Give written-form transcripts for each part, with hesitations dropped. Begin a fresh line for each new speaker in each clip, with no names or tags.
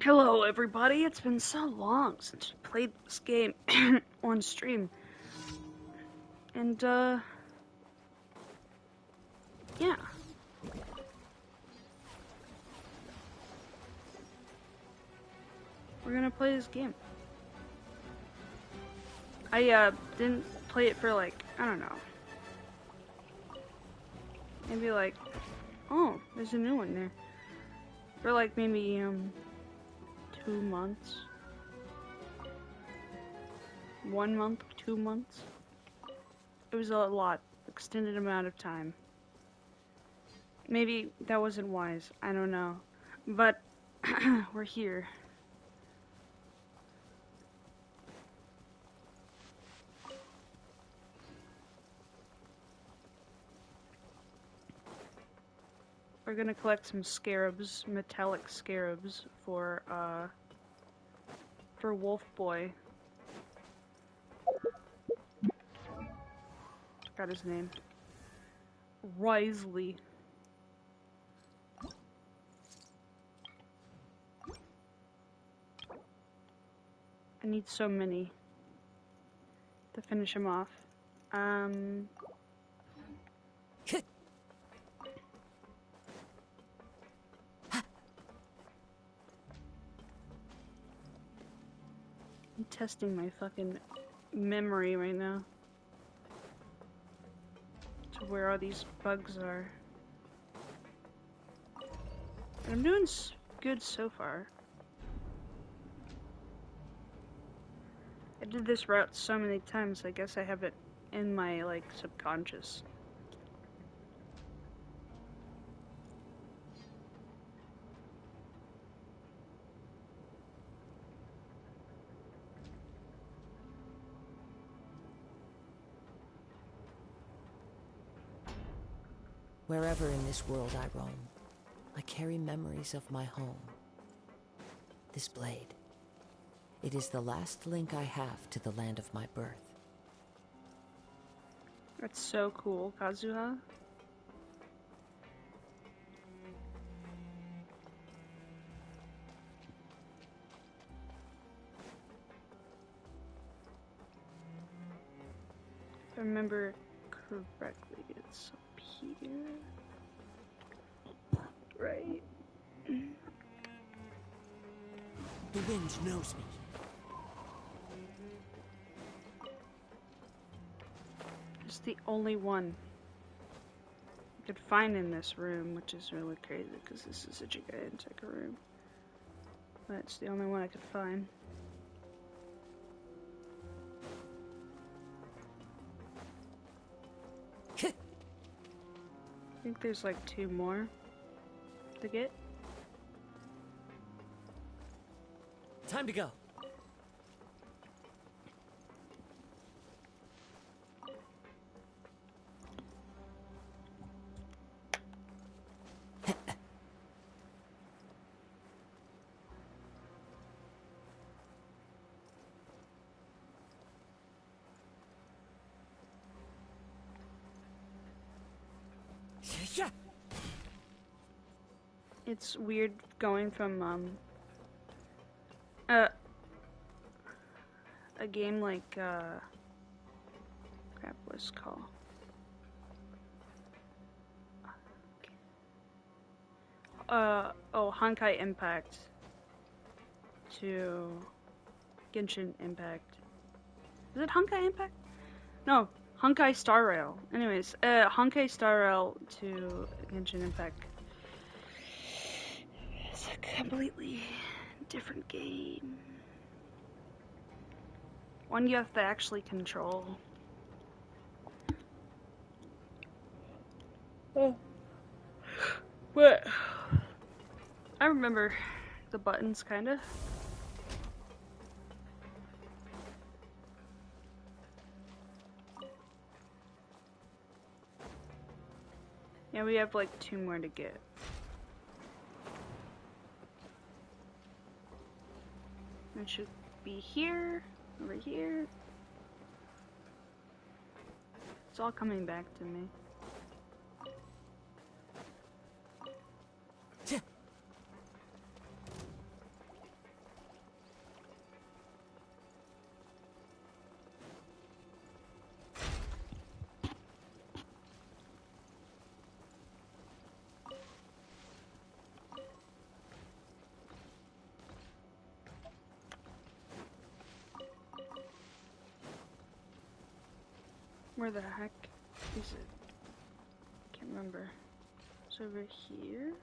Hello everybody, it's been so long since I played this game on stream. And yeah. We're gonna play this game. I didn't play it for like, I don't know. Maybe like, oh, there's a new one there. For like maybe 2 months. 1 month, 2 months. It was a lot, extended amount of time. Maybe that wasn't wise, I don't know. But we're here. We're gonna collect some scarabs, metallic scarabs for Wolf Boy. Forgot his name. Risley. I need so many to finish him off. I'm testing my fucking memory right now. To where all these bugs are. And I'm doing good so far. I did this route so many times, I guess I have it in my, like, subconscious.
Wherever in this world I roam, I carry memories of my home. This blade. It is the last link I have to the land of my birth.
That's so cool, Kazuha. If I remember correctly, it's up here. Right.
The wind knows me.
It's the only one I could find in this room, which is really crazy because this is a gigantic room. But it's the only one I could find. I think there's like 2 more to get.
Time to go.
It's weird going from a game like crap, what's it called? Honkai Impact to Genshin Impact. Is it Honkai Impact? No, Honkai Star Rail. Anyways, Honkai Star Rail to Genshin Impact. It's a completely different game. One you have to actually control. Oh. But I remember the buttons, kinda. Yeah, we have like 2 more to get. It should be here, over here. It's all coming back to me. Where the heck is it? Can't remember. It's over here.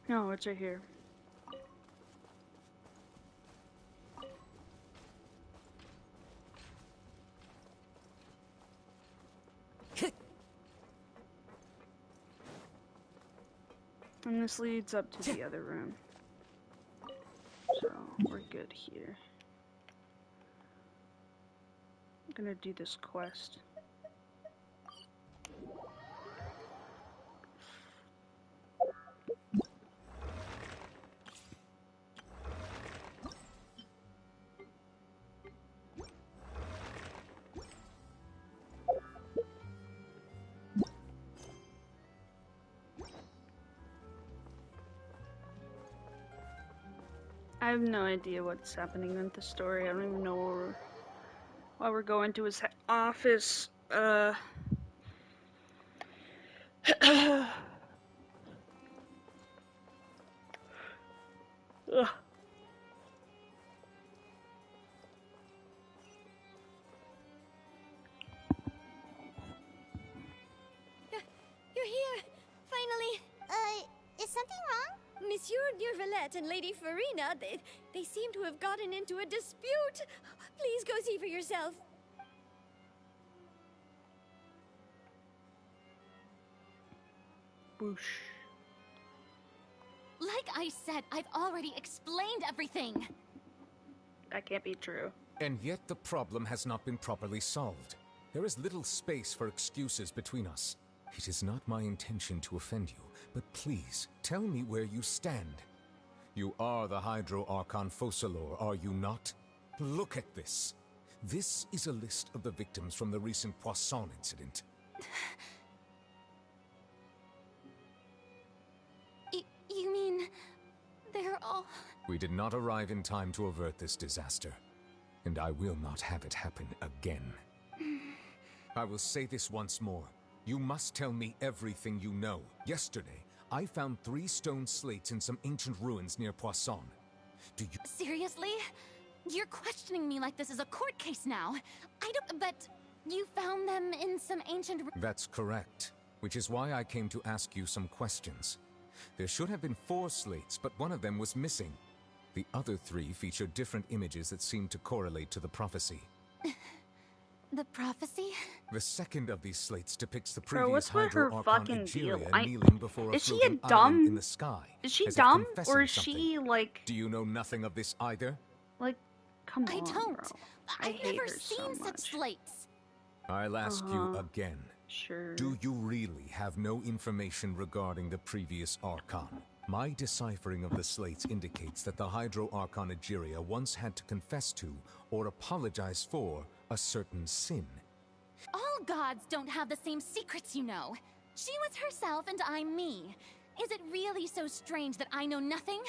No, it's right here. And this leads up to the other room. So, we're good here. I'm gonna do this quest. I have no idea what's happening with the story. I don't even know why we're going to his office. Ugh.
You're here! Finally! Is something wrong? Monsieur Neurvalette and Lady Farina, they seem to have gotten into a dispute. Please go see for yourself.
Boosh.
Like I said, I've already explained everything.
That can't be true.
And yet the problem has not been properly solved. There is little space for excuses between us. It is not my intention to offend you, but please, tell me where you stand. You are the Hydro Archon Focalor, are you not? Look at this. This is a list of the victims from the recent Poisson incident.
You mean... they're all...
We did not arrive in time to avert this disaster, and I will not have it happen again. I will say this once more. You must tell me everything you know. Yesterday, I found 3 stone slates in some ancient ruins near Poisson. Do you...
Seriously? You're questioning me like this is a court case now. I don't... But you found them in some ancient...
That's correct, which is why I came to ask you some questions. There should have been 4 slates, but one of them was missing. The other 3 feature different images that seem to correlate to the prophecy.
The prophecy?
The second of these slates depicts the
Bro,
previous
what's with her
Hydro
fucking
Archon
deal?
Egeria kneeling before a
Is she a
floating island
dumb...
in the sky.
Is she
as if
dumb?
confessing
Or is
something.
she, like...
Do you know nothing of this either?
Like, come on,
I don't.
bro.
I've
hate
never
her
seen
so
such
much.
slates.
I'll ask you again.
Sure.
Do you really have no information regarding the previous Archon? My deciphering of the slates indicates that the Hydro Archon Egeria once had to confess to, or apologize for, a certain sin.
All gods don't have the same secrets, you know. She was herself and I'm me. Is it really so strange that I know nothing?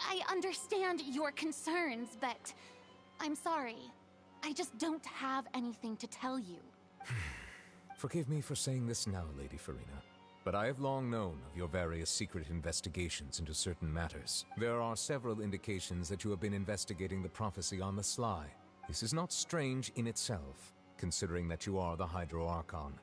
I understand your concerns, but I'm sorry. I just don't have anything to tell you.
Forgive me for saying this now, Lady Farina, but I have long known of your various secret investigations into certain matters. There are several indications that you have been investigating the prophecy on the sly. This is not strange in itself, considering that you are the Hydro Archon.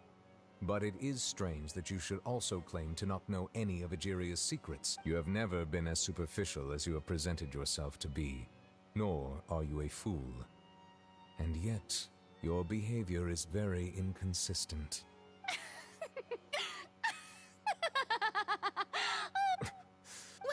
But it is strange that you should also claim to not know any of Egeria's secrets. You have never been as superficial as you have presented yourself to be, nor are you a fool. And yet, your behavior is very inconsistent.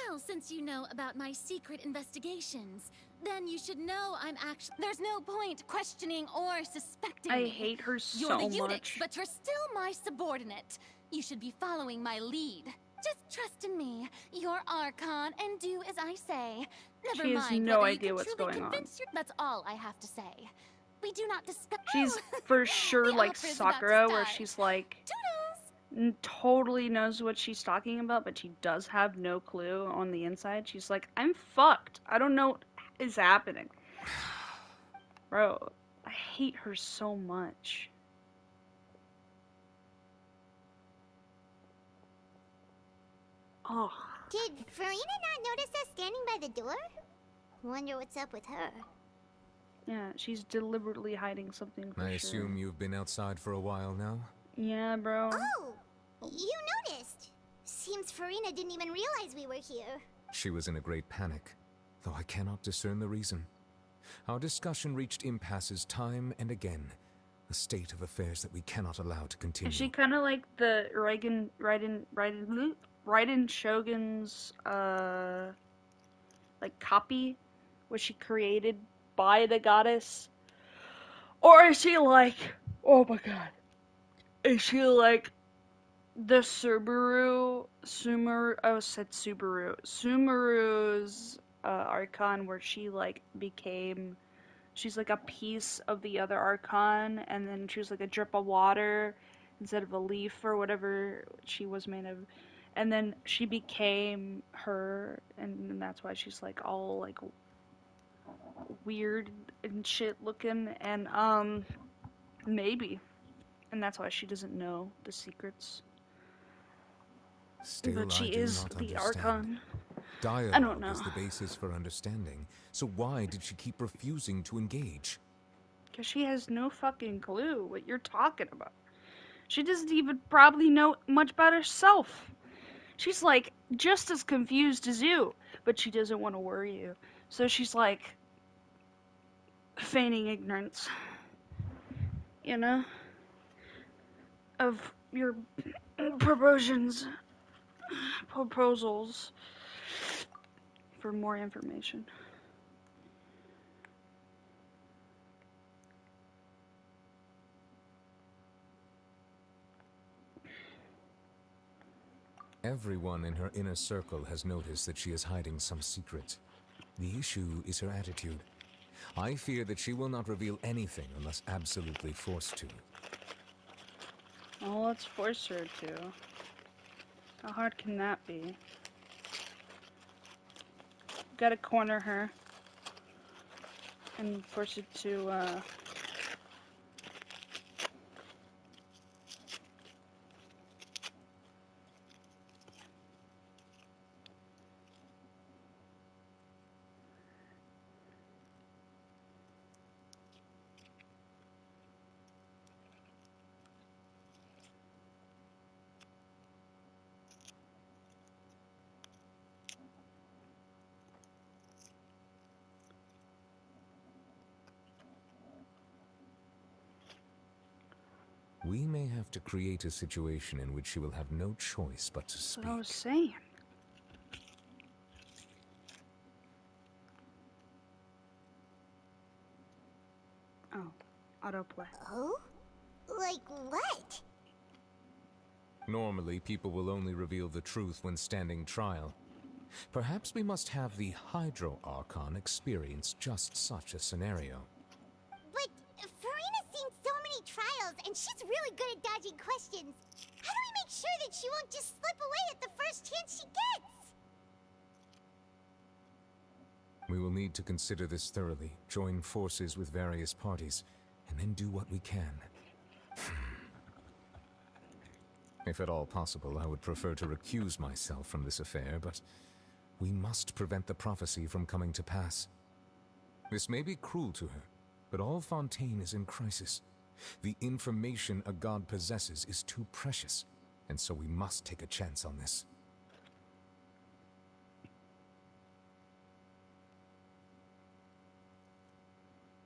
Well, since you know about my secret investigations, then you should know I'm actually... There's no point questioning or suspecting
I
me.
hate her so
You're the eunuch,
much.
but you're still my subordinate. You should be following my lead. Just trust in me, your Archon, and do as I say. Never
She has
mind
no
whether you
idea
can
what's
truly
going on.
convince That's all I have to say. We do not discuss...
She's for sure
The
like
opera's about to
Sakura, where
start.
she's like...
Toodles!
totally knows what she's talking about, but she does have no clue on the inside. She's like, I'm fucked. I don't know what is happening. Bro, I hate her so much. Oh.
Did Farina not notice us standing by the door? Wonder what's up with her.
Yeah, she's deliberately hiding something for
I
sure.
assume you've been outside for a while now?
Yeah, bro.
Oh, you noticed. Seems Farina didn't even realize we were here.
She was in a great panic, though I cannot discern the reason. Our discussion reached impasses time and again, a state of affairs that we cannot allow to continue.
Is she kind of like the Raiden Shogun's like copy, was she created by the goddess, or is she like, oh my god, is she like the Sumeru's Archon, where she like became, she's like a piece of the other Archon, and then she was like a drip of water instead of a leaf or whatever she was made of, and then she became her, and that's why she's like all like weird and shit looking, and maybe, and that's why she doesn't know the secrets.
Still,
But she
I do
is
not
the
understand.
Archon.
Dialogue
I don't know.
is the basis for understanding, so why did she keep refusing to engage?
Because she has no fucking clue what you're talking about. She doesn't even probably know much about herself. She's like just as confused as you, but she doesn't want to worry you. So she's like feigning ignorance, you know, of your proposals for more information.
Everyone in her inner circle has noticed that she is hiding some secret. The issue is her attitude. I fear that she will not reveal anything unless absolutely forced to.
Well, let's force her to. How hard can that be? Gotta corner her and force her to,
We may have to create a situation in which she will have no choice but to
that's
speak.
what I was saying. Oh, autoplay.
Oh? Like what?
Normally, people will only reveal the truth when standing trial. Perhaps we must have the Hydro Archon experience just such a scenario.
But Farina's seen so many trials, and she's really good at dodging questions. How do we make sure that she won't just slip away at the first chance she gets?
We will need to consider this thoroughly, join forces with various parties, and then do what we can. If at all possible, I would prefer to recuse myself from this affair, but we must prevent the prophecy from coming to pass. This may be cruel to her, but all Fontaine is in crisis. The information a god possesses is too precious, and so we must take a chance on this.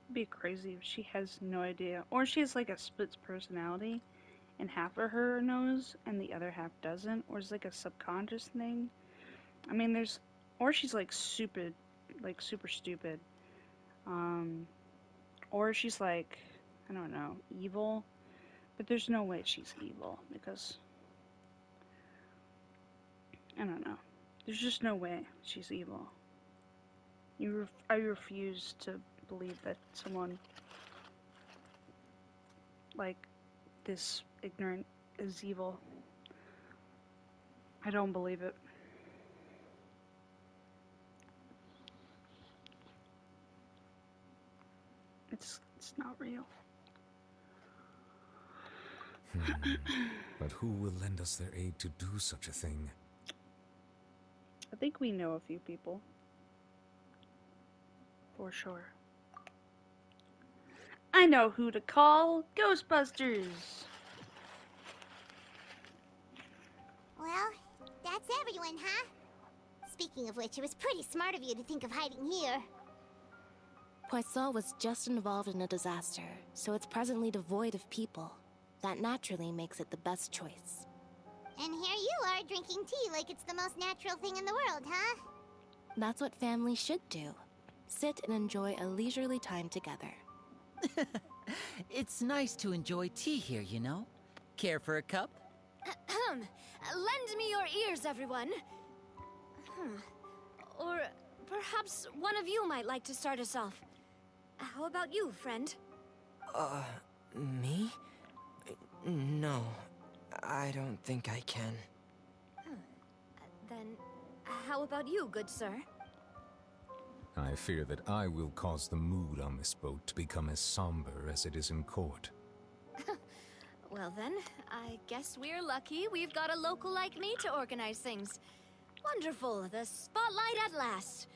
It'd be crazy if she has no idea. Or she has like a split personality, and half of her knows and the other half doesn't, or it's like a subconscious thing. I mean, there's, or she's like stupid, like super stupid. Or she's like, I don't know, evil. But there's no way she's evil because, I don't know. There's just no way she's evil. I refuse to believe that someone like this ignorant is evil. I don't believe it. It's not real.
But who will lend us their aid to do such a thing?
I think we know a few people. For sure. I know who to call. Ghostbusters.
Well, that's everyone, huh? Speaking of which, it was pretty smart of you to think of hiding here.
Poisson was just involved in a disaster, so it's presently devoid of people. That naturally makes it the best choice.
And here you are drinking tea like it's the most natural thing in the world, huh?
That's what families should do. Sit and enjoy a leisurely time together.
It's nice to enjoy tea here, you know? Care for a cup?
Lend me your ears, everyone. Or perhaps one of you might like to start us off. How about you, friend?
Me? No, I don't think I can.
Then, how about you, good sir?
I fear that I will cause the mood on this boat to become as somber as it is in court.
Well then, I guess we're lucky we've got a local like me to organize things. Wonderful, the spotlight at last.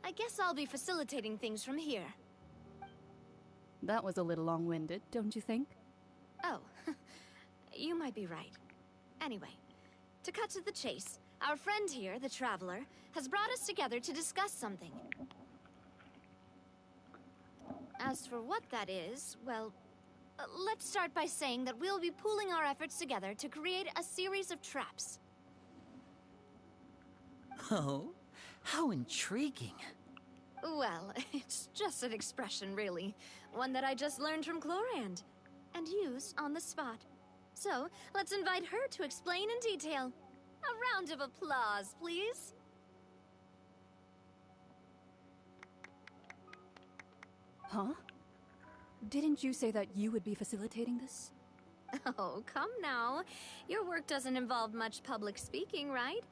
I guess I'll be facilitating things from here.
That was a little long-winded, don't you think?
Oh, you might be right. Anyway, to cut to the chase, our friend here, the Traveler, has brought us together to discuss something. As for what that is, well, let's start by saying that we'll be pooling our efforts together to create a series of traps.
Oh, how intriguing.
Well, it's just an expression, really. One that I just learned from Chlorand, and used on the spot. So, let's invite her to explain in detail. A round of applause, please.
Huh? Didn't you say that you would be facilitating this?
Oh, come now. Your work doesn't involve much public speaking, right?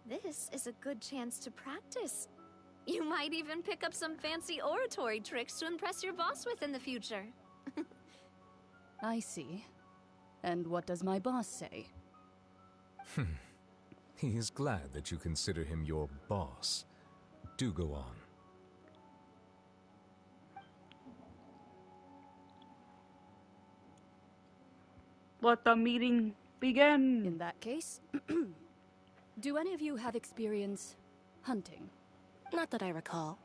This is a good chance to practice. You might even pick up some fancy oratory tricks to impress your boss with in the future.
I see. And what does my boss say?
He is glad that you consider him your boss. Do go on.
Let the meeting begin.
In that case, do any of you have experience hunting?
Not that I recall.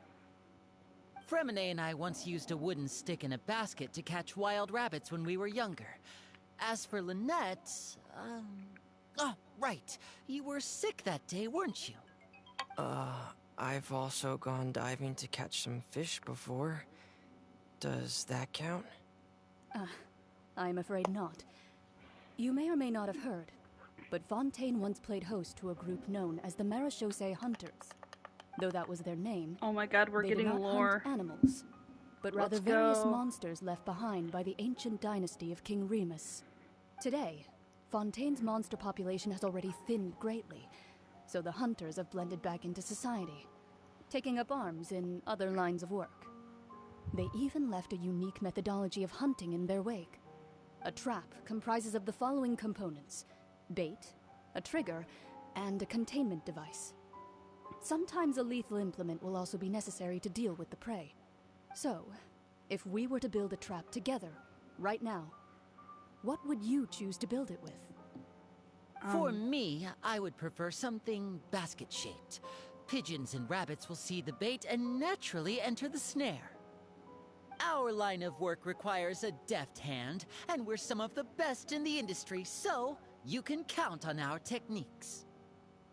Fremine and I once used a wooden stick in a basket to catch wild rabbits when we were younger. As for Lynette, oh, right. You were sick that day, weren't you?
I've also gone diving to catch some fish before. Does that count?
I'm afraid not. You may or may not have heard, but Fontaine once played host to a group known as the Marechaussee Hunters. Though that was their name,
Oh my god, we're
they
getting
did not
lore.
hunt animals, but rather
Let's
various
go.
monsters left behind by the ancient dynasty of King Remus. Today, Fontaine's monster population has already thinned greatly, so the hunters have blended back into society, taking up arms in other lines of work. They even left a unique methodology of hunting in their wake. A trap comprises of the following components: bait, a trigger, and a containment device. Sometimes a lethal implement will also be necessary to deal with the prey. So, if we were to build a trap together, right now, what would you choose to build it with?
For me, I would prefer something basket-shaped. Pigeons and rabbits will see the bait and naturally enter the snare. Our line of work requires a deft hand, and we're some of the best in the industry, so you can count on our techniques.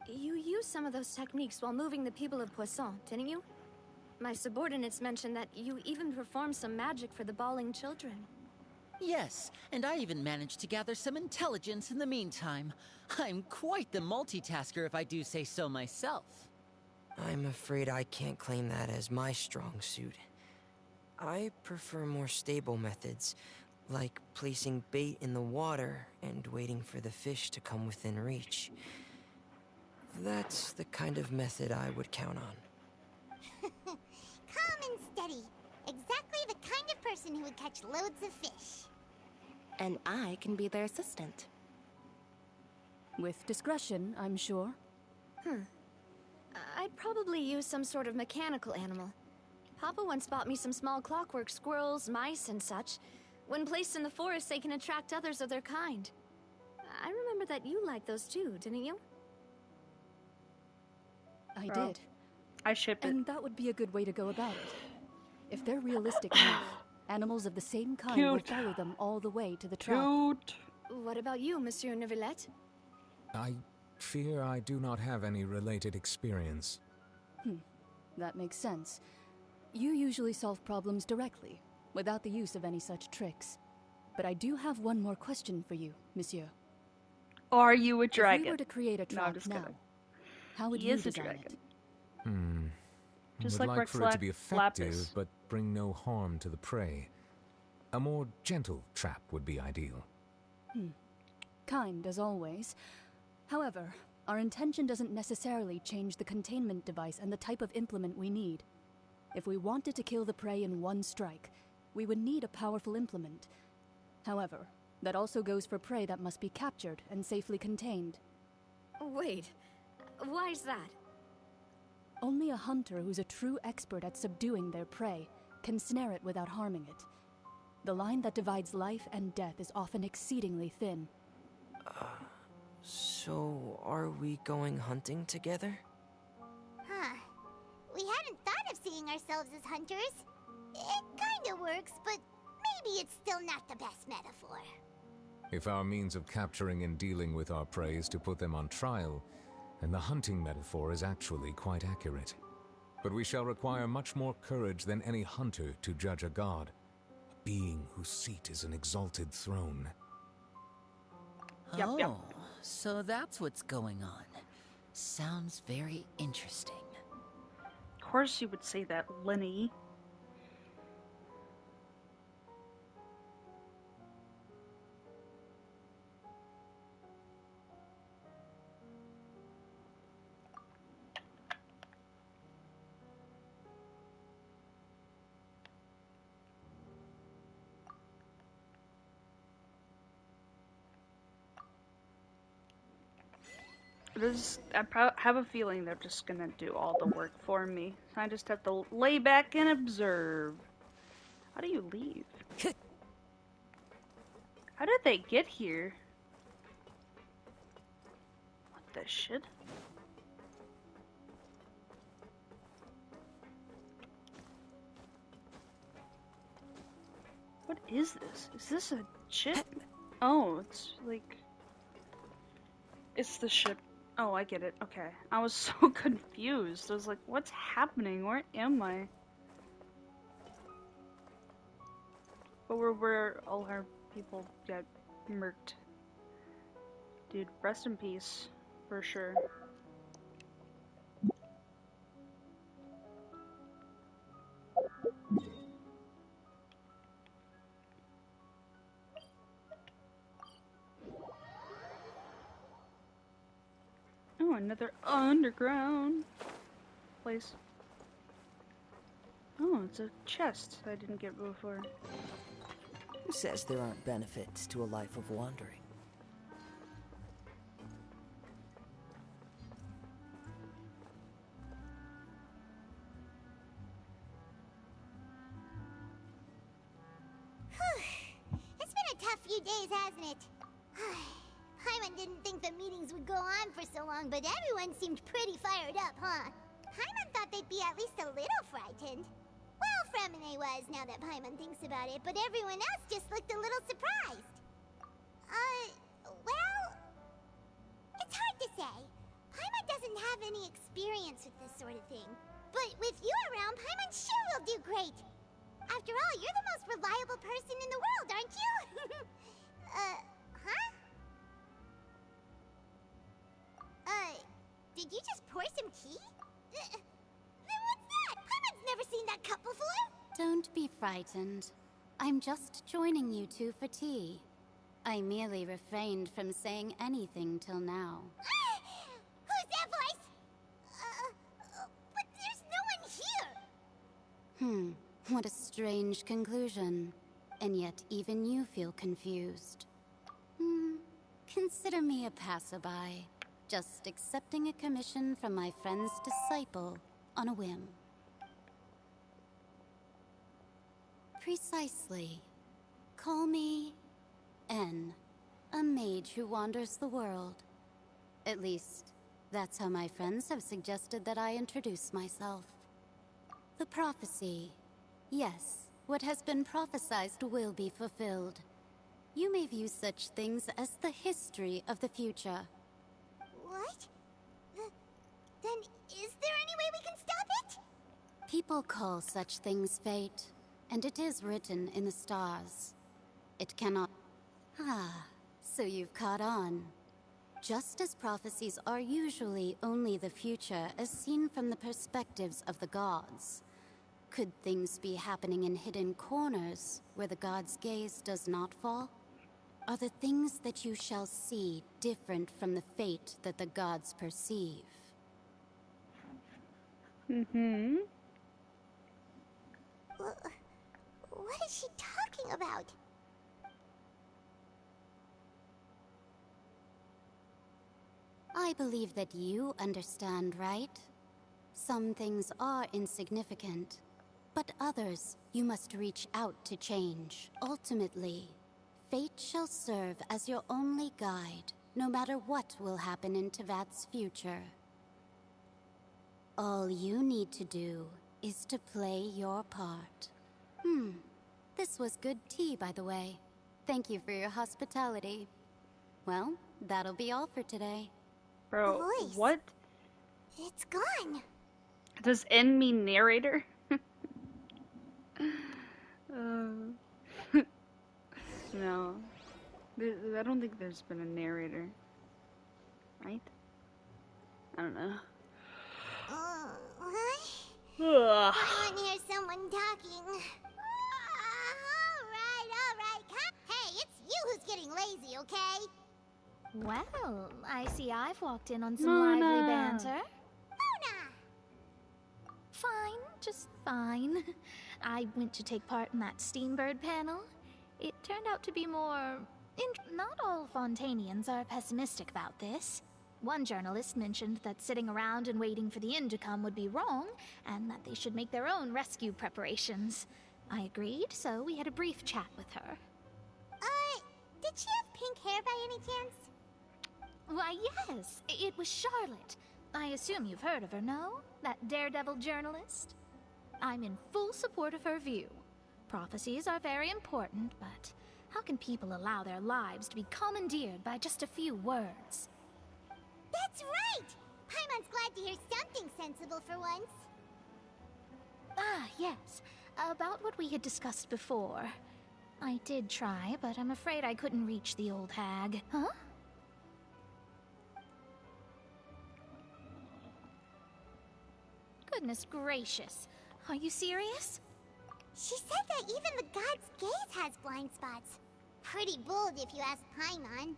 You used some of those techniques while moving the people of Poisson, didn't you? My subordinates mentioned that you even performed some magic for the bawling children.
Yes, and I even managed to gather some intelligence in the meantime. I'm quite the multitasker if I do say so myself.
I'm afraid I can't claim that as my strong suit. I prefer more stable methods, like placing bait in the water and waiting for the fish to come within reach. That's the kind of method I would count on.
Calm and steady. Exactly the kind of person who would catch loads of fish.
And I can be their assistant.
With discretion, I'm sure.
I'd probably use some sort of mechanical animal. Papa once bought me some small clockwork squirrels, mice, and such. When placed in the forest, they can attract others of their kind. I remember that you liked those too, didn't you?
I did.
I ship it.
And that would be a good way to go about it. If they're realistic enough, animals of the same kind will follow them all the way to the trap.
Cute.
What about you, Monsieur Neuvillette?
I fear I do not have any related experience.
That makes sense. You usually solve problems directly, without the use of any such tricks. But I do have one more question for you, Monsieur.
Are you a dragon?
If we were to create a trap now, how would you design it?
Just
would
like
for it to be effective,
Lapis.
but bring no harm to the prey. A more gentle trap would be ideal.
Kind, as always. However, our intention doesn't necessarily change the containment device and the type of implement we need. If we wanted to kill the prey in one strike, we would need a powerful implement. However, that also goes for prey that must be captured and safely contained.
Wait, why's that?
Only a hunter who's a true expert at subduing their prey can snare it without harming it. The line that divides life and death is often exceedingly thin.
So are we going hunting together?
Huh. We hadn't thought of seeing ourselves as hunters. It kinda works, but maybe it's still not the best metaphor.
If our means of capturing and dealing with our prey is to put them on trial, then the hunting metaphor is actually quite accurate. But we shall require much more courage than any hunter to judge a god, a being whose seat is an exalted throne.
Yep.
So that's what's going on. Sounds very interesting.
Of course you would say that, Lenny. I have a feeling they're just gonna do all the work for me. I just have to lay back and observe. How do you leave? How did they get here? What the shit? What is this? Is this a ship? Oh, it's like... It's the ship. Oh, I get it. Okay. I was so confused. I was like, what's happening? Where am I? But we're where all our people got murked. Dude, rest in peace. For sure. Oh, another underground place. Oh, it's a chest I didn't get before.
Who says there aren't benefits to a life of wandering?
It's been a tough few days, hasn't it? Paimon didn't think the meetings would go on for so long, but everyone seemed pretty fired up, huh? Paimon thought they'd be at least a little frightened. Well, Fremine was, now that Paimon thinks about it, but everyone else just looked a little surprised. Well, it's hard to say. Paimon doesn't have any experience with this sort of thing. But with you around, Paimon sure will do great. After all, you're the most reliable person in the world, aren't you? Huh? Did you just pour some tea? Then what's that? Paimon's never seen that cup before.
Don't be frightened. I'm just joining you two for tea. I merely refrained from saying anything till now.
Who's that voice? But there's no one here.
What a strange conclusion. And yet even you feel confused. Consider me a passerby. Just accepting a commission from my friend's disciple on a whim.
Precisely. Call me N, a mage who wanders the world. At least, that's how my friends have suggested that I introduce myself. The prophecy. Yes, what has been prophesized will be fulfilled. You may view such things as the history of the future.
What? Then is there any way we can stop it?
People call such things fate, and it is written in the stars. It cannot... Ah, so you've caught on. Just as prophecies are usually only the future as seen from the perspectives of the gods, could things be happening in hidden corners where the gods' gaze does not fall? Are the things that you shall see different from the fate that the gods perceive?
Mm-hmm.
What is she talking about?
I believe that you understand, right? Some things are insignificant, but others you must reach out to change. Ultimately, fate shall serve as your only guide, no matter what will happen in Tevat's future. All you need to do is to play your part. This was good tea, by the way. Thank you for your hospitality. Well, that'll be all for today.
Bro,
Voice.
what?
It's gone.
Does N mean narrator? No. I don't think there's been a narrator. Right? I don't know.
What?
Ugh.
I want to hear someone talking. Alright. Hey, it's you who's getting lazy, okay?
Well, I see I've walked in on some
Mona.
lively banter.
Mona!
Fine, just fine. I went to take part in that Steambird panel. It turned out to be more... Not all Fontanians are pessimistic about this. One journalist mentioned that sitting around and waiting for the end to come would be wrong, and that they should make their own rescue preparations. I agreed, so we had a brief chat with her.
Did she have pink hair by any chance?
Why, yes, it was Charlotte. I assume you've heard of her, no? That daredevil journalist? I'm in full support of her view. Prophecies are very important, but how can people allow their lives to be commandeered by just a few words?
That's right! Paimon's glad to hear something sensible for once.
Ah, yes. About what we had discussed before. I did try, but I'm afraid I couldn't reach the old hag. Huh? Goodness gracious. Are you serious?
She said that even the god's gaze has blind spots. Pretty bold if you ask Paimon.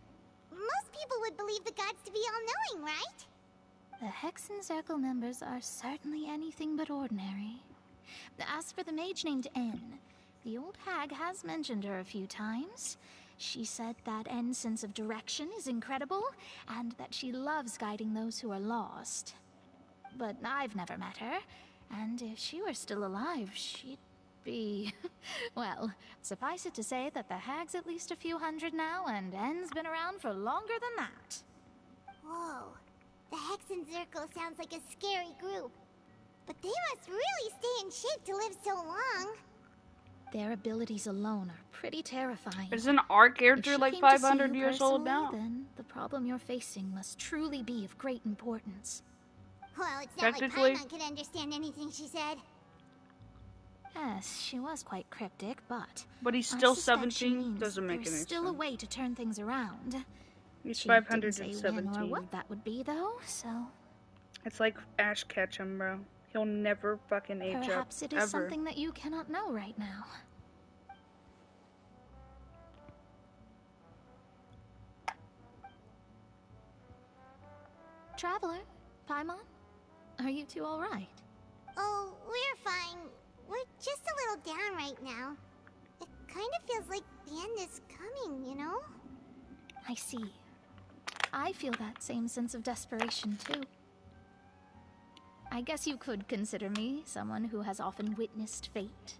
Most people would believe the gods to be all-knowing, right?
The Hexen Circle members are certainly anything but ordinary. As for the mage named N, the old hag has mentioned her a few times. She said that N's sense of direction is incredible, and that she loves guiding those who are lost. But I've never met her, and if she were still alive, she'd be... Well, suffice it to say that the hag's at least a few hundred now, and N's been around for longer than that.
Whoa. The Hexen Circle sounds like a scary group. But they must really stay in shape to live so long.
Their abilities alone are pretty terrifying.
Isn't our character
If she
like
came to see
500
you
years old
personally,
now?
Then the problem you're facing must truly be of great importance.
Well, it's not like
Technically-
Paimon could understand anything she said.
Yes, she was quite cryptic, but
But he's
I
still
suspect she
17?
means
Doesn't make
there's
any
still a
sense.
way to turn things around.
He's
She didn't say when or
517.
what that would be, though, so
It's like Ash Ketchum, bro. He'll never fucking age
perhaps
up,
it is
ever.
something that you cannot know right now. Traveler, Paimon, are you two all right?
Oh, we're fine. We're just a little down right now. It kind of feels like the end is coming, you know?
I see. I feel that same sense of desperation, too. I guess you could consider me someone who has often witnessed fate.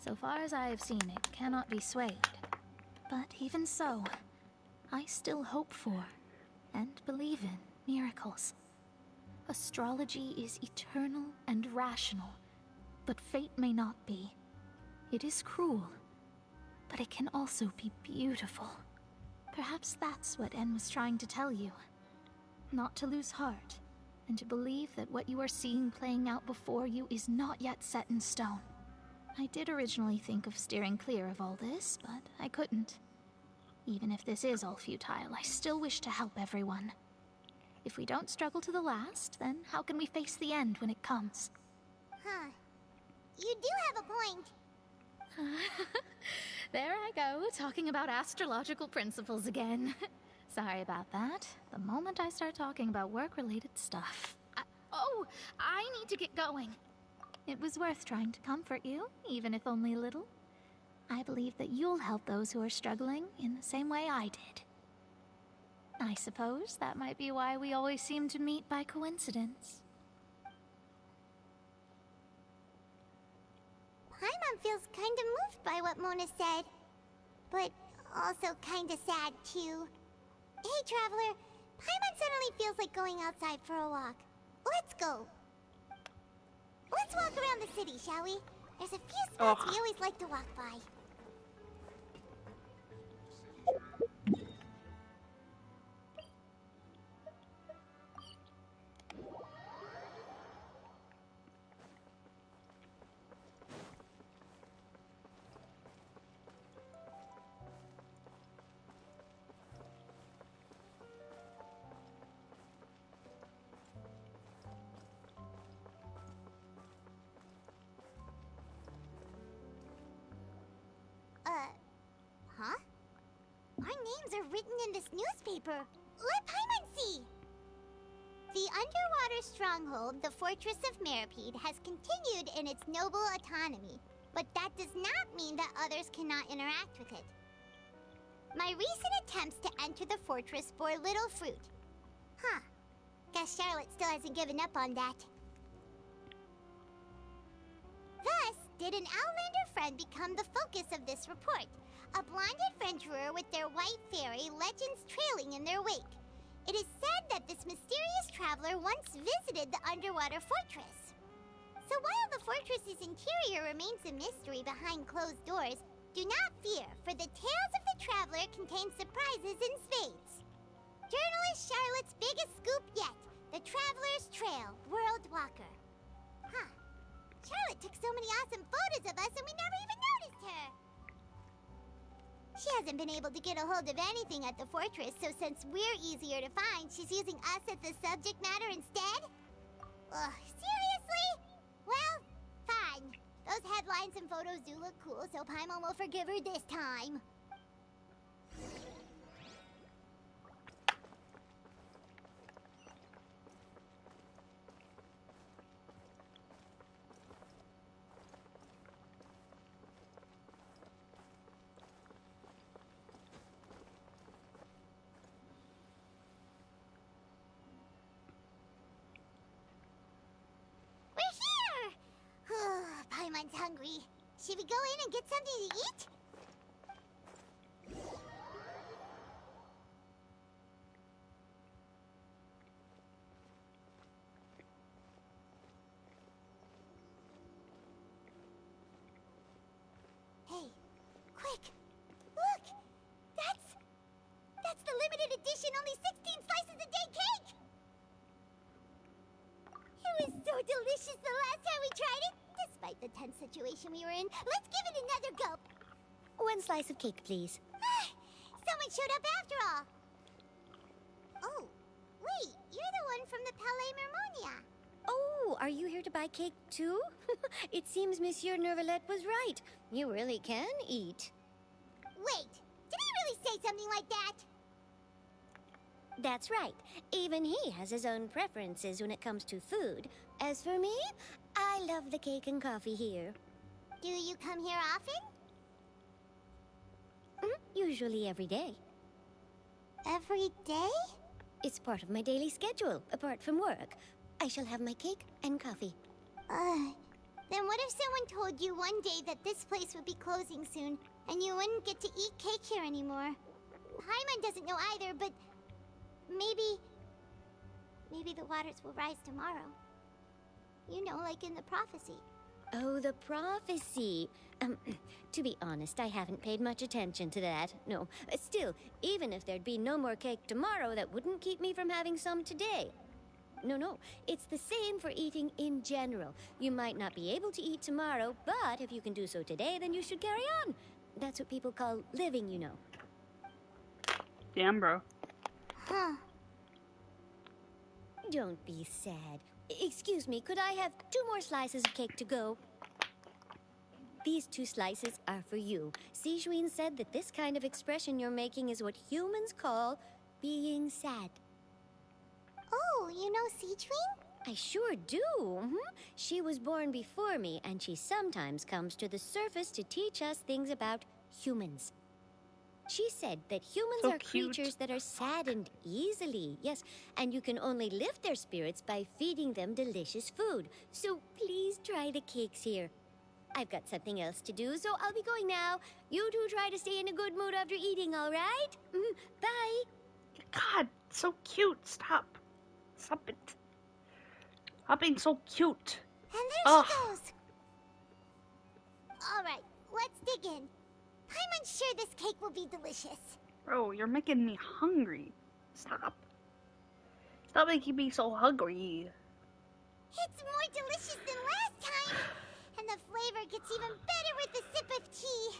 So far as I have seen, it cannot be swayed. But even so, I still hope for and believe in miracles. Astrology is eternal and rational, but fate may not be. It is cruel, but it can also be beautiful. Perhaps that's what En was trying to tell you. Not to lose heart, and to believe that what you are seeing playing out before you is not yet set in stone. I did originally think of steering clear of all this, but I couldn't. Even if this is all futile, I still wish to help everyone. If we don't struggle to the last, then how can we face the end when it comes?
Huh. You do have a point.
There I go, talking about astrological principles again. Sorry about that. The moment I start talking about work-related stuff... I need to get going. It was worth trying to comfort you, even if only a little. I believe that you'll help those who are struggling in the same way I did. I suppose that might be why we always seem to meet by coincidence.
Paimon feels kind of moved by what Mona said, but also kind of sad too. Hey, Traveler, Paimon suddenly feels like going outside for a walk. Let's go. Let's walk around the city, shall we? There's a few spots we always like to walk by. Huh? Our names are written in this newspaper. Let Paimon see! The underwater stronghold, the Fortress of Meripede, has continued in its noble autonomy, but that does not mean that others cannot interact with it. My recent attempts to enter the fortress bore little fruit. Huh. Guess Charlotte still hasn't given up on that. Thus, did an Outlander friend become the focus of this report? A blind adventurer with their white fairy, legends trailing in their wake. It is said that this mysterious traveler once visited the underwater fortress. So while the fortress's interior remains a mystery behind closed doors, do not fear, for the tales of the traveler contain surprises in spades. Journalist Charlotte's biggest scoop yet, the Traveler's Trail, World Walker. Huh. Charlotte took so many awesome photos of us and we never even noticed her. She hasn't been able to get a hold of anything at the fortress, so since we're easier to find, she's using us as the subject matter instead? Ugh, seriously? Well, fine. Those headlines and photos do look cool, so Paimon will forgive her this time. Paimon's hungry. Should we go in and get something to eat? Hey, quick! Look! That's the limited edition only 16 slices a day cake! It was so delicious the last time we tried it! Despite the tense situation we were in, let's give it another go.
One slice of cake, please.
Someone showed up after all. Oh, wait, you're the one from the Palais Mermonia.
Oh, are you here to buy cake too? It seems Monsieur Nervalette was right. You really can eat.
Wait, did he really say something like that?
That's right. Even he has his own preferences when it comes to food. As for me, I love the cake and coffee here.
Do you come here often?
Usually every day.
Every day?
It's part of my daily schedule, apart from work. I shall have my cake and coffee.
Then what if someone told you one day that this place would be closing soon, and you wouldn't get to eat cake here anymore? Paimon doesn't know either, but maybe the waters will rise tomorrow. You know, like in the prophecy.
Oh, the prophecy. To be honest, I haven't paid much attention to that. No, still, even if there'd be no more cake tomorrow, that wouldn't keep me from having some today. No, it's the same for eating in general. You might not be able to eat tomorrow, but if you can do so today, then you should carry on. That's what people call living, you know.
Damn, bro.
Huh.
Don't be sad. Excuse me, could I have 2 more slices of cake to go? These 2 slices are for you. Sijuin said that this kind of expression you're making is what humans call being sad.
Oh, you know Sijuin?
I sure do. She was born before me, and she sometimes comes to the surface to teach us things about humans. She said that humans are creatures that are saddened easily. Yes, and you can only lift their spirits by feeding them delicious food. So please try the cakes here. I've got something else to do, so I'll be going now. You two try to stay in a good mood after eating, all right? Bye.
God, so cute. Stop. Stop it. Stop being so cute.
And there she goes. All right, let's dig in. I'm unsure this cake will be delicious.
Bro, you're making me hungry. Stop. Stop making me so hungry.
It's more delicious than last time. And the flavor gets even better with a sip of tea.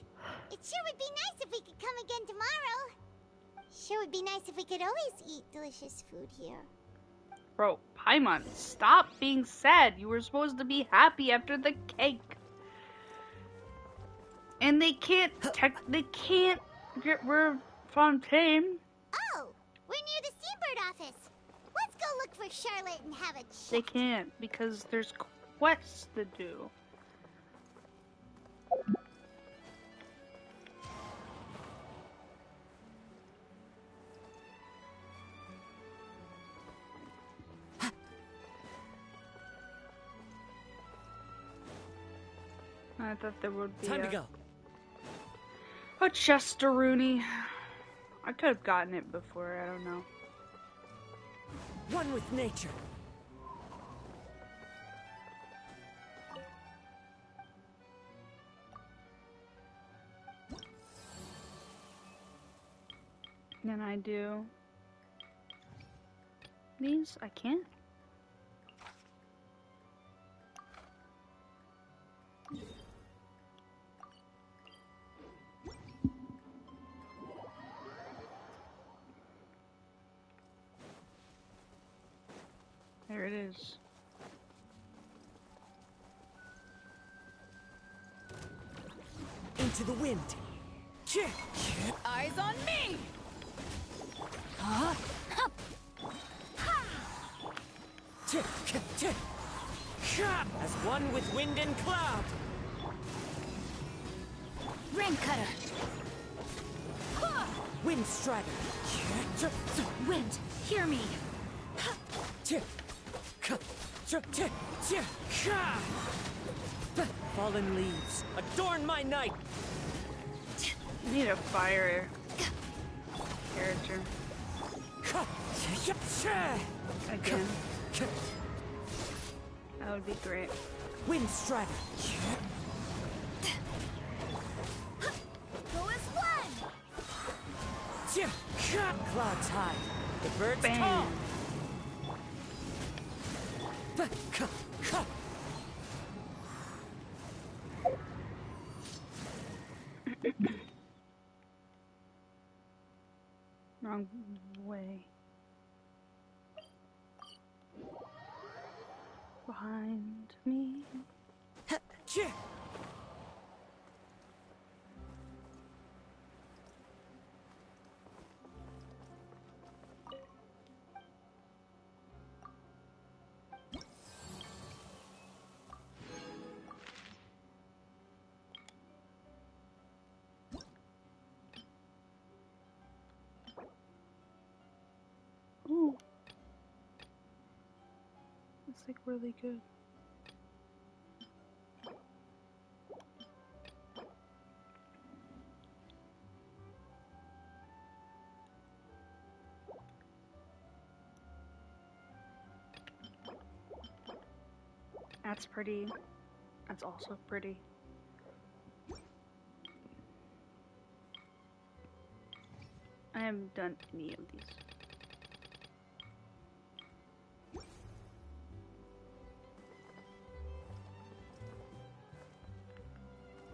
It sure would be nice if we could come again tomorrow. Sure would be nice if we could always eat delicious food here.
Bro, Paimon, stop being sad. You were supposed to be happy after the cake. And they can't get rid of Fontaine.
Oh, we're near the Seabird office. Let's go look for Charlotte and have a chat.
They can't because there's quests to do. I thought there would be
Time to go.
A Chesteroonie. I could have gotten it before, I don't know.
One with nature.
Can I do these? I can't. There it is.
Into the wind.
Eyes on me!
As one with wind and cloud.
Rain cutter!
Wind strider.
Wind, hear me!
Fallen leaves, adorn my night.
I need a fire character. Again. That would be great.
Wind strider.
Go as one!
Clouds high, the birds
Bam.
call.
Wrong way. Behind me. Ooh. It's like really good. That's pretty. That's also pretty. I haven't done any of these.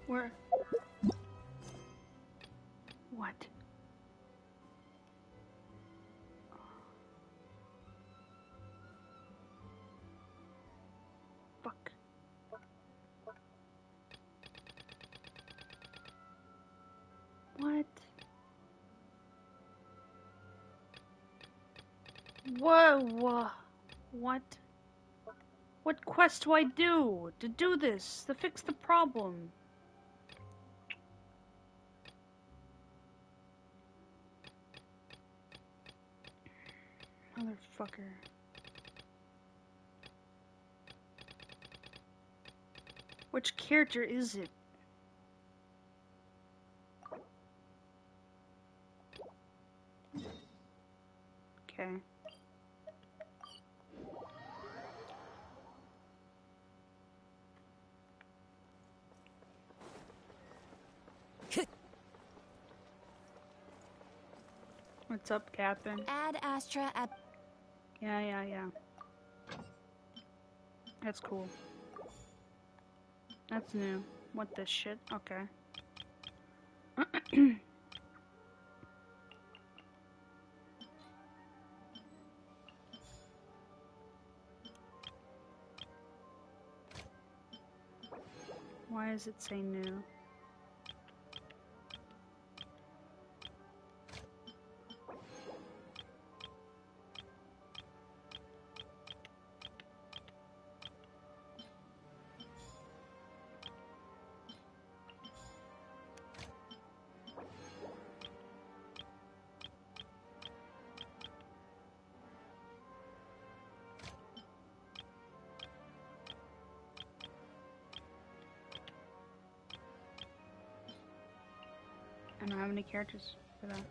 Where? What? Fuck. What? Whoa, what? What quest do I do to do this? To fix the problem? Motherfucker. Which character is it? Okay. What's up, Catherine?
Add Astra at...
Yeah. That's cool. That's new. What the shit? Okay. Why does it say new? I don't have any characters for that.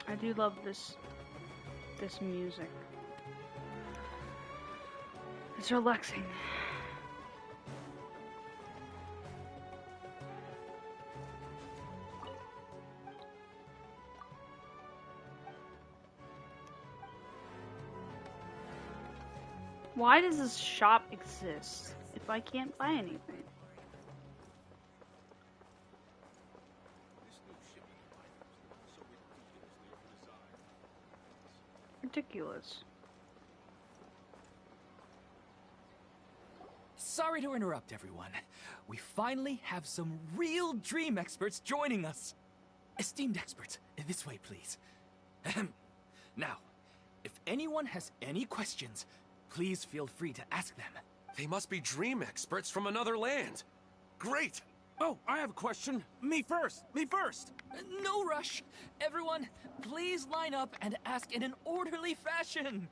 I do love this music. It's relaxing. Why does this shop exist if I can't buy anything? Ridiculous.
Sorry to interrupt, everyone. We finally have some real dream experts joining us. Esteemed experts, this way, please. Ahem. Now, if anyone has any questions, please feel free to ask them.
They must be dream experts from another land. Great!
Oh, I have a question. Me first! Me first! No rush. Everyone, please line up and ask in an orderly fashion.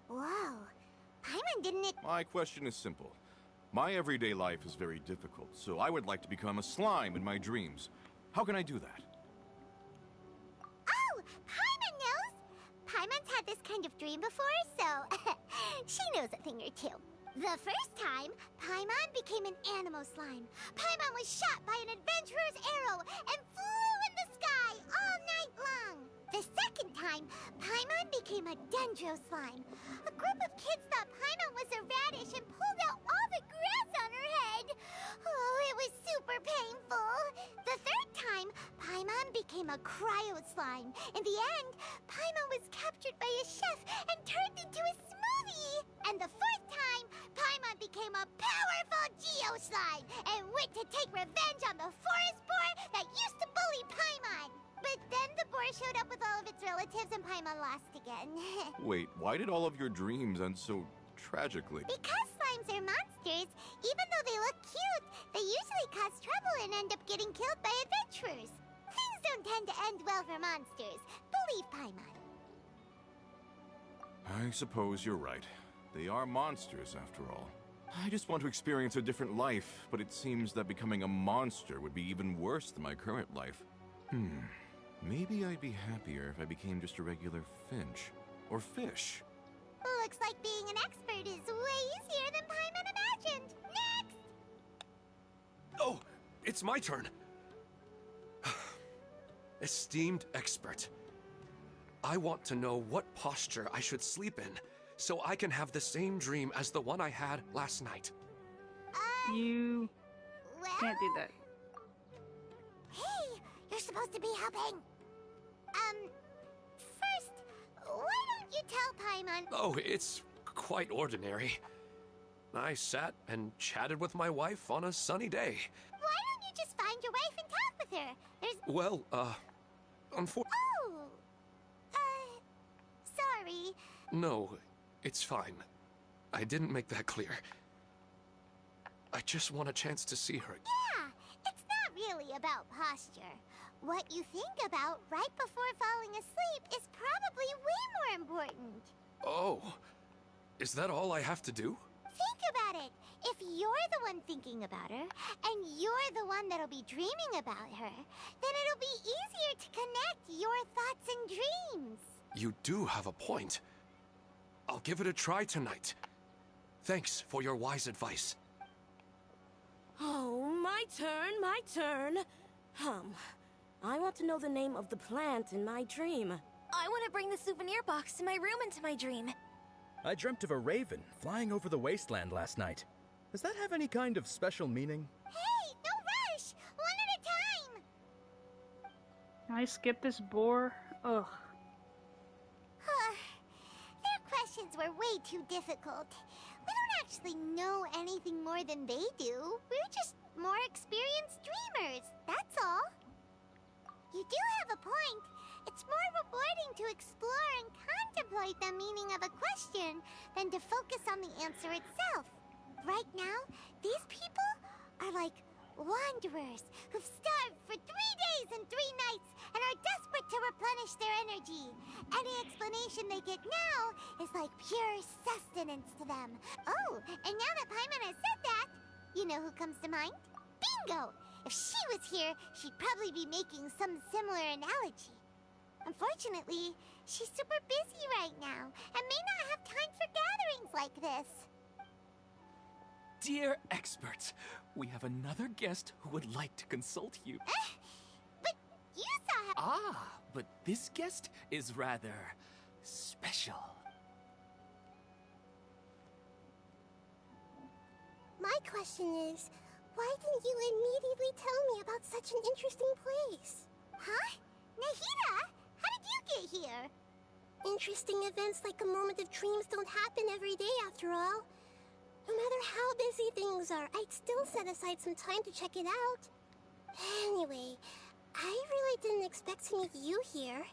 Whoa. Paimon didn't it...
My question is simple. My everyday life is very difficult, so I would like to become a slime in my dreams. How can I do that?
Oh, Paimon knows! Paimon's had this kind of dream before, so she knows a thing or two. The first time, Paimon became an animal slime. Paimon was shot by an adventurer's arrow and flew in the sky all night long. The second time, Paimon became a dendro slime. A group of kids thought Paimon was a radish and pulled out all the grass on her head. Oh, it was super painful. The third time, Paimon became a cryo slime. In the end, Paimon was captured by a chef and turned into a smoothie. And the fourth time, Paimon became a powerful geo slime and went to take revenge on the forest boar that used to bully Paimon. But then the boar showed up with all of its relatives and Paimon lost again.
Wait, why did all of your dreams end so tragically?
Because slimes are monsters, even though they look cute, they usually cause trouble and end up getting killed by adventurers. Things don't tend to end well for monsters. Believe Paimon.
I suppose you're right. They are monsters, after all. I just want to experience a different life, but it seems that becoming a monster would be even worse than my current life. Maybe I'd be happier if I became just a regular finch. Or fish.
Looks like being an expert is way easier than Paimon imagined. Next!
Oh, it's my turn. Esteemed expert, I want to know what posture I should sleep in so I can have the same dream as the one I had last night.
You can't do that.
Hey, you're supposed to be helping. First, why don't you tell Paimon?
Oh, it's quite ordinary. I sat and chatted with my wife on a sunny day.
Why don't you just find your wife and talk with her? There's...
Well, unfortunately...
Oh! Sorry.
No, it's fine. I didn't make that clear. I just want a chance to see her.
Yeah, it's not really about posture. What you think about right before falling asleep is probably way more important.
Oh, is that all I have to do?
Think about it. If you're the one thinking about her, and you're the one that'll be dreaming about her, then it'll be easier to connect your thoughts and dreams.
You do have a point. I'll give it a try tonight. Thanks for your wise advice.
Oh, my turn. I want to know the name of the plant in my dream.
I want to bring the souvenir box to my room into my dream.
I dreamt of a raven flying over the wasteland last night. Does that have any kind of special meaning?
Hey, no rush! One at a time!
Can I skip this bore? Ugh.
Their questions were way too difficult. We don't actually know anything more than they do. We're just more experienced dreamers, that's all. You do have a point. It's more rewarding to explore and contemplate the meaning of a question than to focus on the answer itself. Right now, these people are like wanderers who've starved for 3 days and 3 nights and are desperate to replenish their energy. Any explanation they get now is like pure sustenance to them. Oh, and now that Paimon has said that, you know who comes to mind? Bingo! If she was here, she'd probably be making some similar analogy. Unfortunately, she's super busy right now and may not have time for gatherings like this.
Dear experts, we have another guest who would like to consult you.
But you saw how...
But this guest is rather special.
My question is, why didn't you immediately tell me about such an interesting place? Huh? Nahida, how did you get here? Interesting events like a moment of dreams don't happen every day after all. No matter how busy things are, I'd still set aside some time to check it out. Anyway, I really didn't expect to meet you here.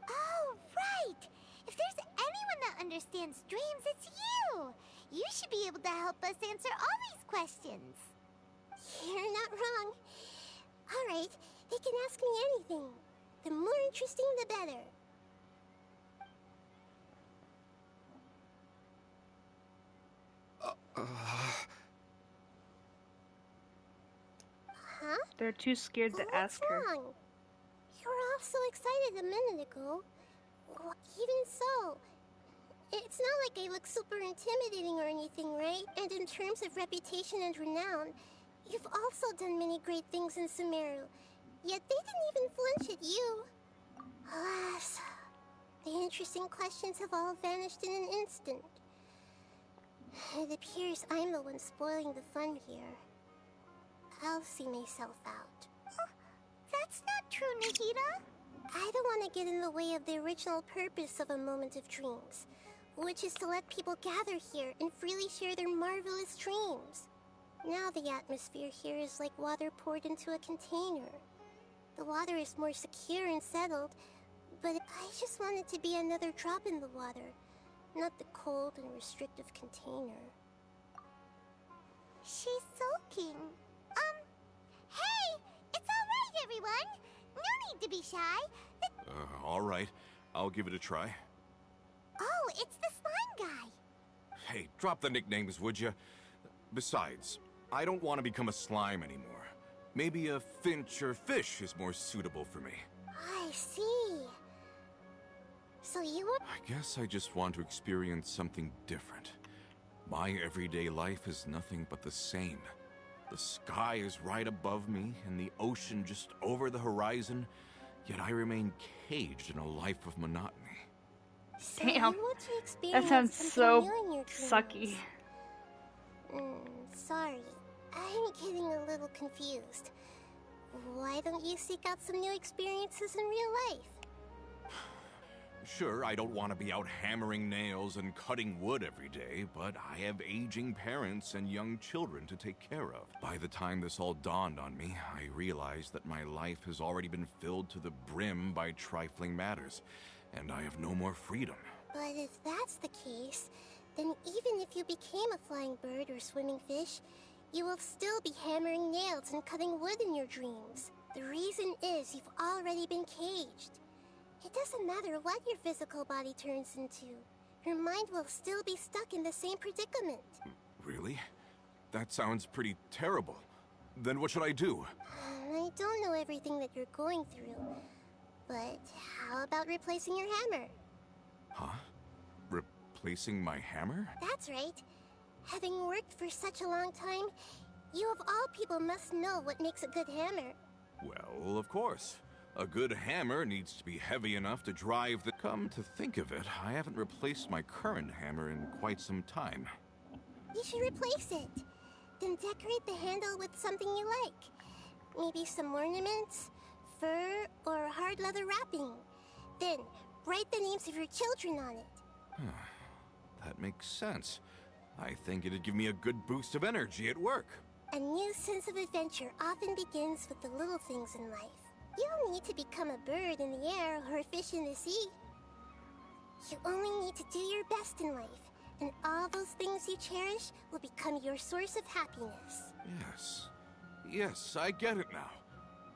Oh, right! If there's anyone that understands dreams, it's you! You should be able to help us answer all these questions. You're not wrong. Alright, they can ask me anything. The more interesting, the better. Huh?
They're too scared to ask her.
What's wrong? You were all so excited a minute ago. Well, even so, it's not like I look super intimidating or anything, right? And in terms of reputation and renown, you've also done many great things in Sumeru. Yet they didn't even flinch at you. Alas, the interesting questions have all vanished in an instant. It appears I'm the one spoiling the fun here. I'll see myself out. That's not true, Nahida. I don't want to get in the way of the original purpose of a moment of dreams, which is to let people gather here and freely share their marvelous dreams. Now the atmosphere here is like water poured into a container. The water is more secure and settled, but I just want it to be another drop in the water, not the cold and restrictive container. She's sulking. Hey! It's alright, everyone! No need to be shy.
All right. I'll give it a try.
Oh, it's the slime guy.
Hey, drop the nicknames, would you? Besides, I don't want to become a slime anymore. Maybe a finch or fish is more suitable for me.
I see. So you were...
I guess I just want to experience something different. My everyday life is nothing but the same. The sky is right above me, and the ocean just over the horizon, yet I remain caged in a life of monotony.
So
Damn.
you want to experience
That sounds
something
so
new in your
sucky.
Sorry, I'm getting a little confused. Why don't you seek out some new experiences in real life?
Sure, I don't want to be out hammering nails and cutting wood every day, but I have aging parents and young children to take care of. By the time this all dawned on me, I realized that my life has already been filled to the brim by trifling matters, and I have no more freedom.
But if that's the case, then even if you became a flying bird or swimming fish, you will still be hammering nails and cutting wood in your dreams. The reason is you've already been caged. It doesn't matter what your physical body turns into. Your mind will still be stuck in the same predicament.
Really? That sounds pretty terrible. Then what should I do?
I don't know everything that you're going through, but how about replacing your hammer?
Huh? Replacing my hammer?
That's right. Having worked for such a long time, you of all people must know what makes a good hammer.
Well, of course. A good hammer needs to be heavy enough to drive the... Come to think of it, I haven't replaced my current hammer in quite some time.
You should replace it. Then decorate the handle with something you like. Maybe some ornaments, fur, or hard leather wrapping. Then, write the names of your children on it.
That makes sense. I think it'd give me a good boost of energy at work.
A new sense of adventure often begins with the little things in life. You don't need to become a bird in the air or a fish in the sea. You only need to do your best in life, and all those things you cherish will become your source of happiness.
Yes. Yes, I get it now.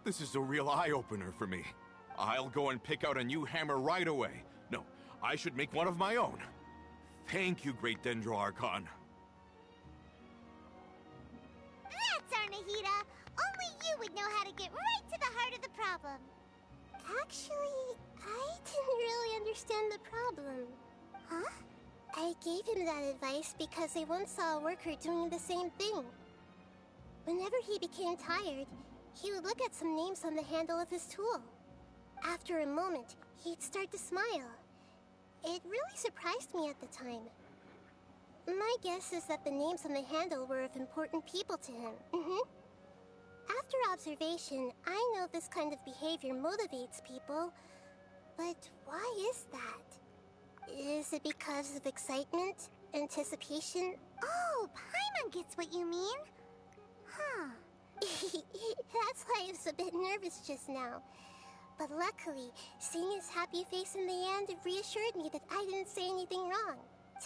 This is a real eye-opener for me. I'll go and pick out a new hammer right away. No, I should make one of my own. Thank you, Great Dendro Archon.
That's our Nahida. Only you would know how to get right to the heart of the problem. Actually, I didn't really understand the problem. Huh? I gave him that advice because I once saw a worker doing the same thing. Whenever he became tired, he would look at some names on the handle of his tool. After a moment, he'd start to smile. It really surprised me at the time. My guess is that the names on the handle were of important people to him. After observation, I know this kind of behavior motivates people, but why is that? Is it because of excitement, anticipation? Oh, Paimon gets what you mean. Huh. That's why I was a bit nervous just now. But luckily, seeing his happy face in the end reassured me that I didn't say anything wrong.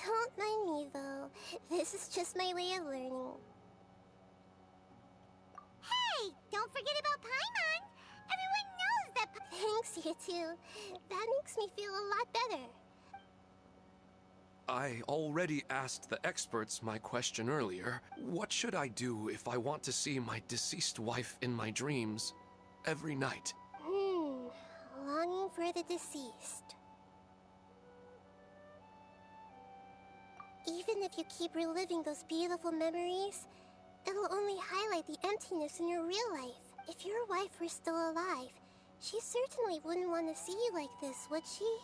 Don't mind me, though. This is just my way of learning. Hey! Don't forget about Paimon! Everyone knows that... Thanks, you two. That makes me feel a lot better.
I already asked the experts my question earlier. What should I do if I want to see my deceased wife in my dreams every night?
Longing for the deceased. Even if you keep reliving those beautiful memories, it'll only highlight the emptiness in your real life. If your wife were still alive, she certainly wouldn't want to see you like this, would she?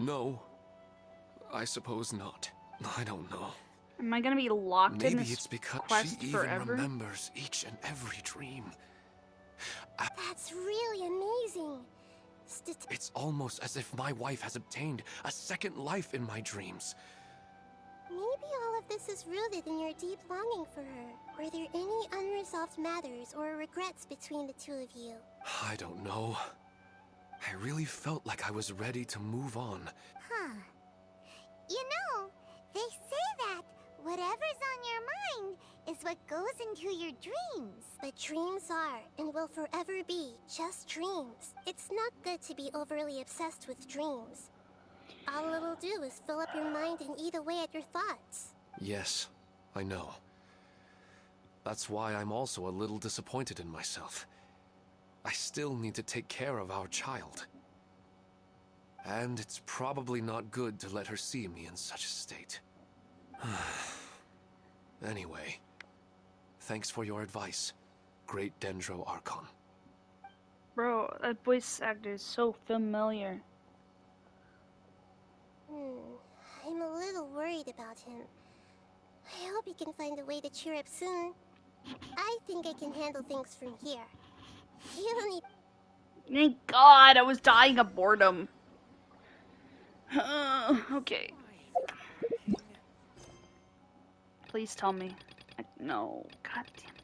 No. I suppose not. I don't know.
Am I gonna be locked in
Maybe
this
it's because
quest
she even
forever?
remembers each and every dream.
That's really amazing.
It's almost as if my wife has obtained a second life in my dreams.
Maybe all of this is rooted in your deep longing for her. Were there any unresolved matters or regrets between the two of you?
I don't know. I really felt like I was ready to move on.
Huh. You know, they say that whatever's on your mind is what goes into your dreams. But dreams are, and will forever be, just dreams. It's not good to be overly obsessed with dreams.
All it'll do is fill up your mind and eat away at your thoughts.
Yes, I know. That's why I'm also a little disappointed in myself. I still need to take care of our child. And it's probably not good to let her see me in such a state. Anyway, thanks for your advice, Great Dendro Archon.
Bro, that voice actor is so familiar.
I'm a little worried about him. I hope he can find a way to cheer up soon. I think I can handle things from here. You don't need...
Thank God, I was dying of boredom. Okay. Please tell me. No, God damn it.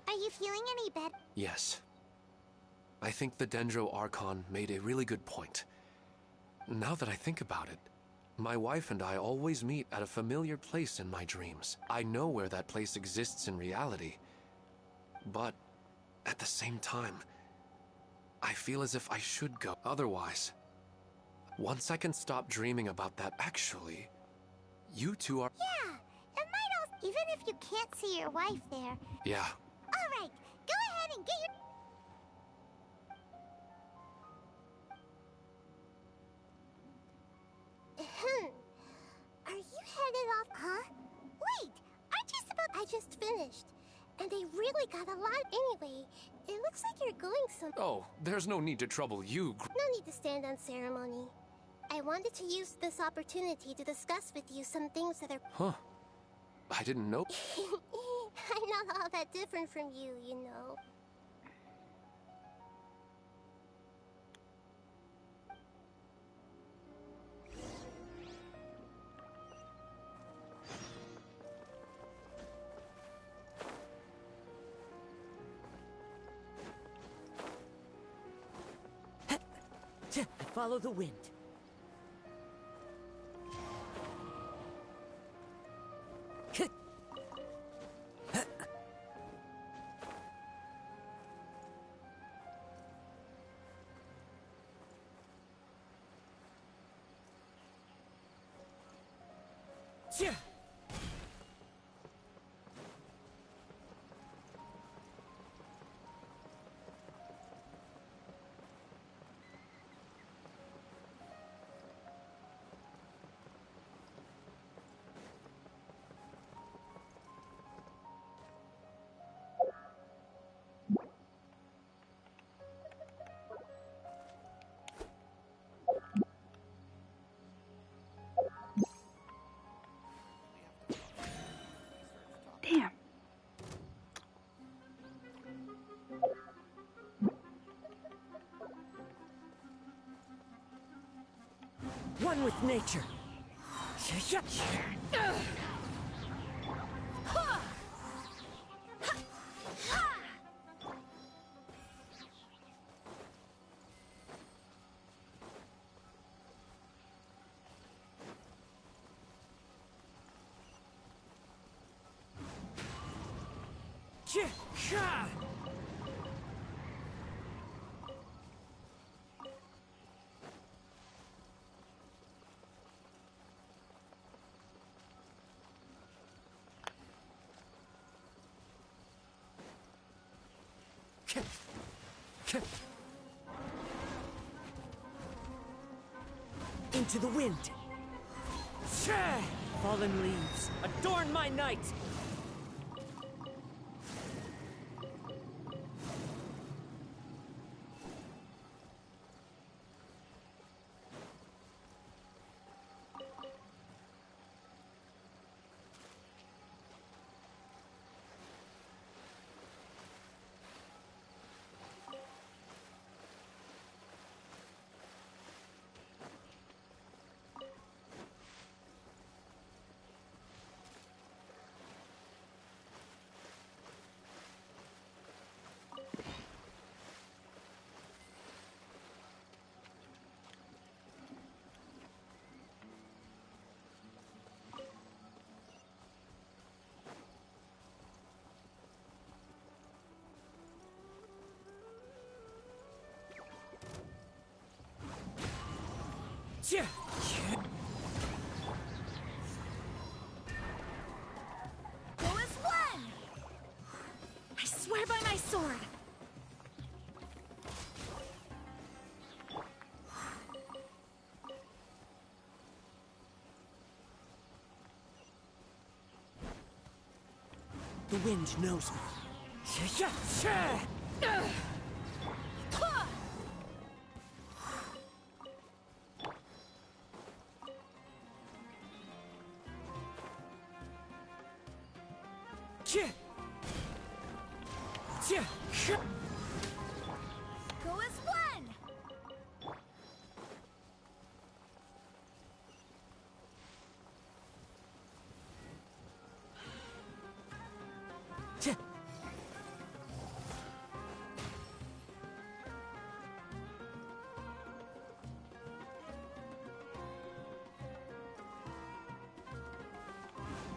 Are you feeling any better?
Yes. I think the Dendro Archon made a really good point. Now that I think about it, my wife and I always meet at a familiar place in my dreams. I know where that place exists in reality. But at the same time, I feel as if I should go. Otherwise, once I can stop dreaming about that actually, you two are...
Yeah, it might also... Even if you can't see your wife there...
Yeah.
Alright, go ahead and get your... Are you headed off? Huh? Wait, aren't you supposed... I just finished. And they really got a lot anyway. It looks like you're going some...
Oh, there's no need to trouble you.
No need to stand on ceremony. I wanted to use this opportunity to discuss with you some things that are...
Huh. I didn't know.
I'm not all that different from you, you know.
Follow the wind.
Damn.
One with nature. Into the wind. Fallen leaves, adorn my night.
Go as one! I swear by my sword!
The wind knows me.
Go as one!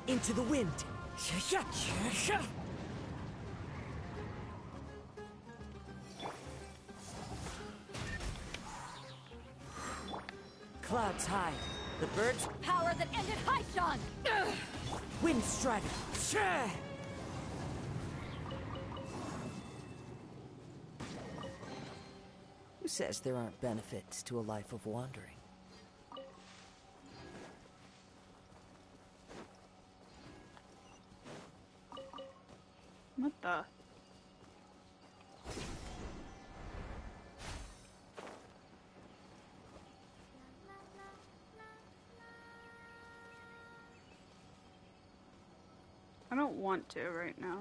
Into the wind. Clouds high. The birds.
Power that ended Haishan!
Wind strider.
Who says there aren't benefits to a life of wandering?
What the? I don't want to right now.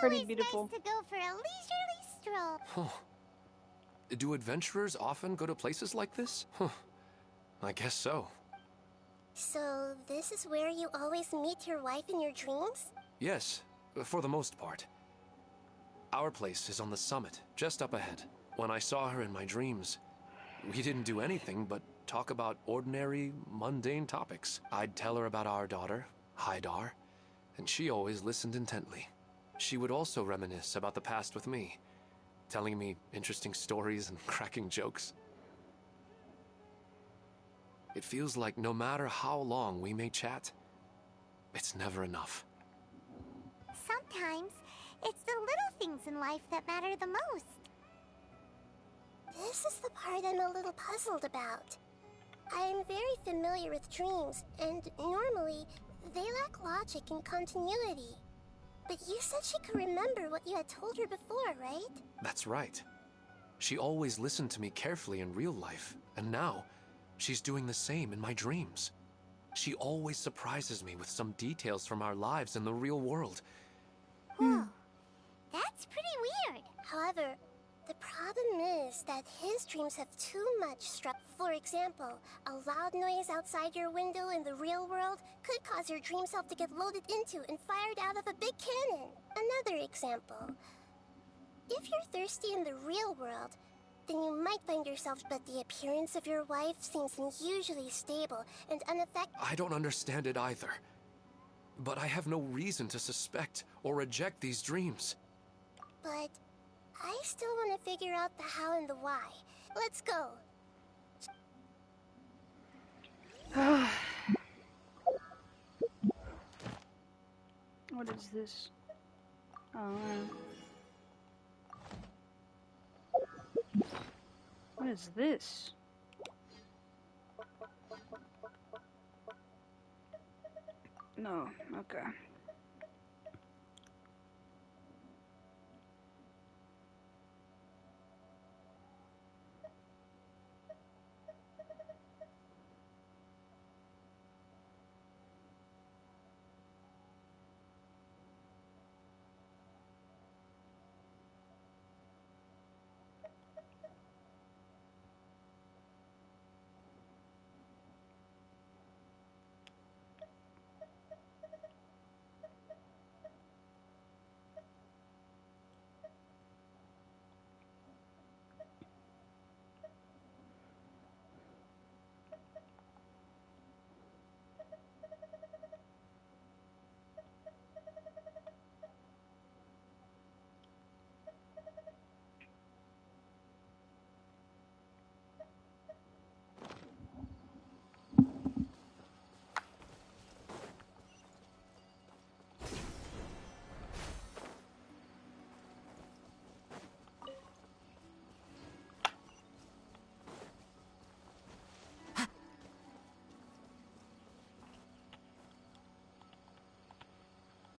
Pretty beautiful.
Nice to go for a leisurely stroll.
Huh. Do adventurers often go to places like this? Huh. I guess so.
So, this is where you always meet your wife in your dreams?
Yes, for the most part. Our place is on the summit, just up ahead. When I saw her in my dreams, we didn't do anything but talk about ordinary, mundane topics. I'd tell her about our daughter, Haidar, and she always listened intently. She would also reminisce about the past with me, telling me interesting stories and cracking jokes. It feels like no matter how long we may chat, it's never enough.
Sometimes, it's the little things in life that matter the most.
This is the part I'm a little puzzled about. I'm very familiar with dreams, and normally, they lack logic and continuity. But you said she could remember what you had told her before, right?
That's right. She always listened to me carefully in real life, and now, she's doing the same in my dreams. She always surprises me with some details from our lives in the real world.
Whoa, that's pretty weird.
However, the problem is that his dreams have too much structure. For example, a loud noise outside your window in the real world could cause your dream self to get loaded into and fired out of a big cannon. Another example. If you're thirsty in the real world, then you might find yourself, but the appearance of your wife seems unusually stable and unaffected.
I don't understand it either. But I have no reason to suspect or reject these dreams.
But I still want to figure out the how and the why. Let's go.
What is this? Oh. What is this? No, okay.